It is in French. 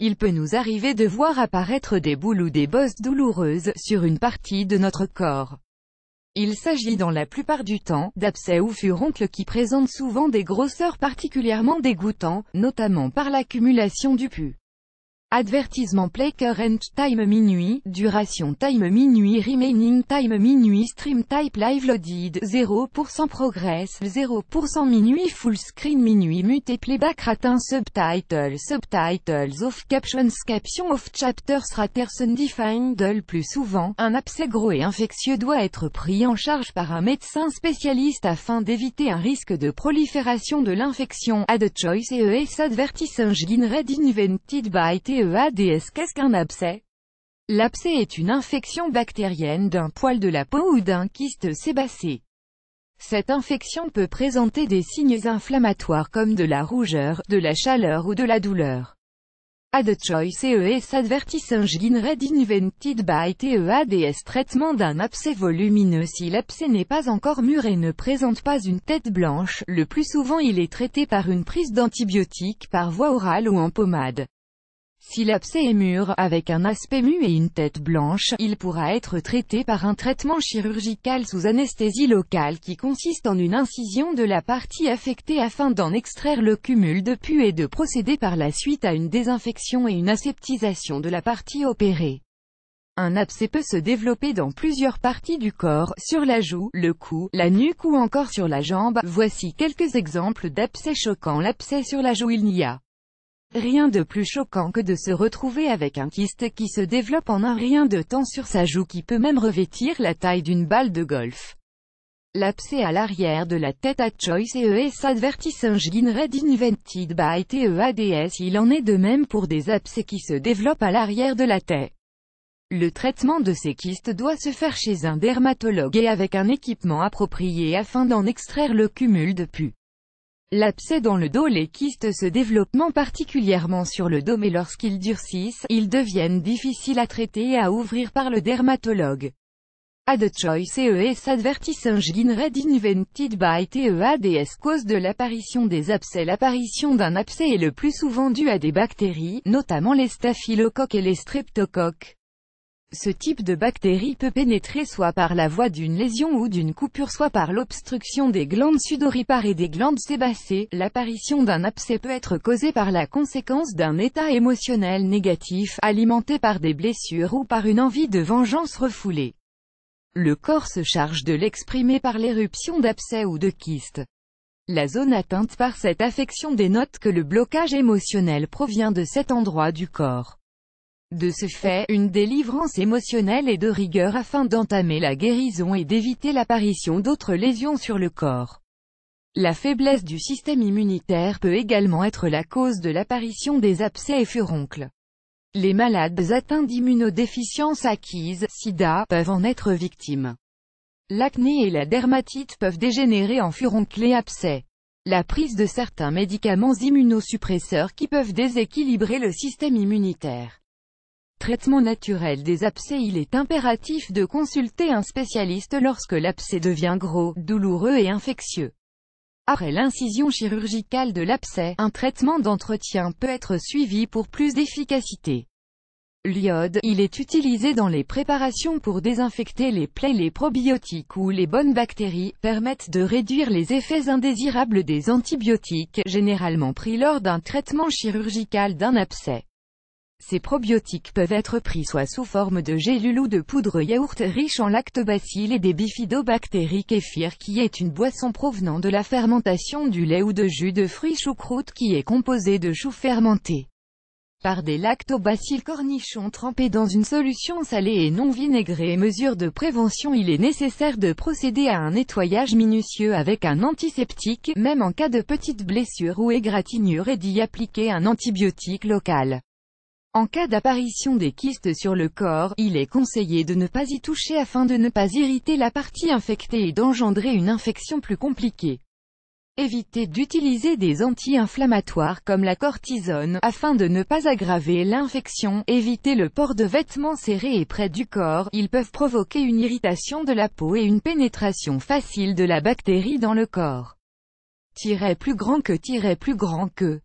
Il peut nous arriver de voir apparaître des boules ou des bosses douloureuses sur une partie de notre corps. Il s'agit dans la plupart du temps d'abcès ou furoncles qui présentent souvent des grosseurs particulièrement dégoûtantes, notamment par l'accumulation du pus. Advertisement play current time minuit, duration time minuit remaining time minuit stream type live loaded 0% progress 0% minuit full screen minuit mute playback ratin subtitles off captions off chapters raters undefined. Le plus souvent, un abcès gros et infectieux doit être pris en charge par un médecin spécialiste afin d'éviter un risque de prolifération de l'infection. Add choice ES advertising red invented by TEADS. Qu'est-ce qu'un abcès? L'abcès est une infection bactérienne d'un poil de la peau ou d'un kyste sébacé. Cette infection peut présenter des signes inflammatoires comme de la rougeur, de la chaleur ou de la douleur. Add choice ES advertising red invented by TEADS. Traitement d'un abcès volumineux. Si l'abcès n'est pas encore mûr et ne présente pas une tête blanche, le plus souvent il est traité par une prise d'antibiotiques par voie orale ou en pommade. Si l'abcès est mûr, avec un aspect mu et une tête blanche, il pourra être traité par un traitement chirurgical sous anesthésie locale qui consiste en une incision de la partie affectée afin d'en extraire le cumul de pus et de procéder par la suite à une désinfection et une aseptisation de la partie opérée. Un abcès peut se développer dans plusieurs parties du corps, sur la joue, le cou, la nuque ou encore sur la jambe. Voici quelques exemples d'abcès choquants. L'abcès sur la joue. Il n'y a rien de plus choquant que de se retrouver avec un kyste qui se développe en un rien de temps sur sa joue qui peut même revêtir la taille d'une balle de golf. L'abcès à l'arrière de la tête. Add choice ES advertising red invented by TEADS. Il en est de même pour des abcès qui se développent à l'arrière de la tête. Le traitement de ces kystes doit se faire chez un dermatologue et avec un équipement approprié afin d'en extraire le cumul de pus. L'abcès dans le dos. Les kystes se développent particulièrement sur le dos mais lorsqu'ils durcissent, ils deviennent difficiles à traiter et à ouvrir par le dermatologue. Add choice ES advertising red invented by TEADS. Cause de l'apparition des abcès. L'apparition d'un abcès est le plus souvent due à des bactéries, notamment les staphylocoques et les streptocoques. Ce type de bactérie peut pénétrer soit par la voie d'une lésion ou d'une coupure soit par l'obstruction des glandes sudoripares et des glandes sébacées. L'apparition d'un abcès peut être causée par la conséquence d'un état émotionnel négatif, alimenté par des blessures ou par une envie de vengeance refoulée. Le corps se charge de l'exprimer par l'éruption d'abcès ou de kystes. La zone atteinte par cette affection dénote que le blocage émotionnel provient de cet endroit du corps. De ce fait, une délivrance émotionnelle est de rigueur afin d'entamer la guérison et d'éviter l'apparition d'autres lésions sur le corps. La faiblesse du système immunitaire peut également être la cause de l'apparition des abcès et furoncles. Les malades atteints d'immunodéficience acquise, SIDA, peuvent en être victimes. L'acné et la dermatite peuvent dégénérer en furoncles et abcès. La prise de certains médicaments immunosuppresseurs qui peuvent déséquilibrer le système immunitaire. Traitement naturel des abcès. Il est impératif de consulter un spécialiste lorsque l'abcès devient gros, douloureux et infectieux. Après l'incision chirurgicale de l'abcès, un traitement d'entretien peut être suivi pour plus d'efficacité. L'iode, il est utilisé dans les préparations pour désinfecter les plaies. Les probiotiques ou les bonnes bactéries permettent de réduire les effets indésirables des antibiotiques, généralement pris lors d'un traitement chirurgical d'un abcès. Ces probiotiques peuvent être pris soit sous forme de gélules ou de poudre yaourt riche en lactobacilles et des bifidobactéries. Kéfir qui est une boisson provenant de la fermentation du lait ou de jus de fruits choucroute qui est composé de choux fermentés par des lactobacilles cornichons trempés dans une solution salée et non vinaigrée. Mesure de prévention. Il est nécessaire de procéder à un nettoyage minutieux avec un antiseptique, même en cas de petites blessures ou égratignures et d'y appliquer un antibiotique local. En cas d'apparition des kystes sur le corps, il est conseillé de ne pas y toucher afin de ne pas irriter la partie infectée et d'engendrer une infection plus compliquée. Évitez d'utiliser des anti-inflammatoires comme la cortisone, afin de ne pas aggraver l'infection. Évitez le port de vêtements serrés et près du corps, ils peuvent provoquer une irritation de la peau et une pénétration facile de la bactérie dans le corps. Plus grand que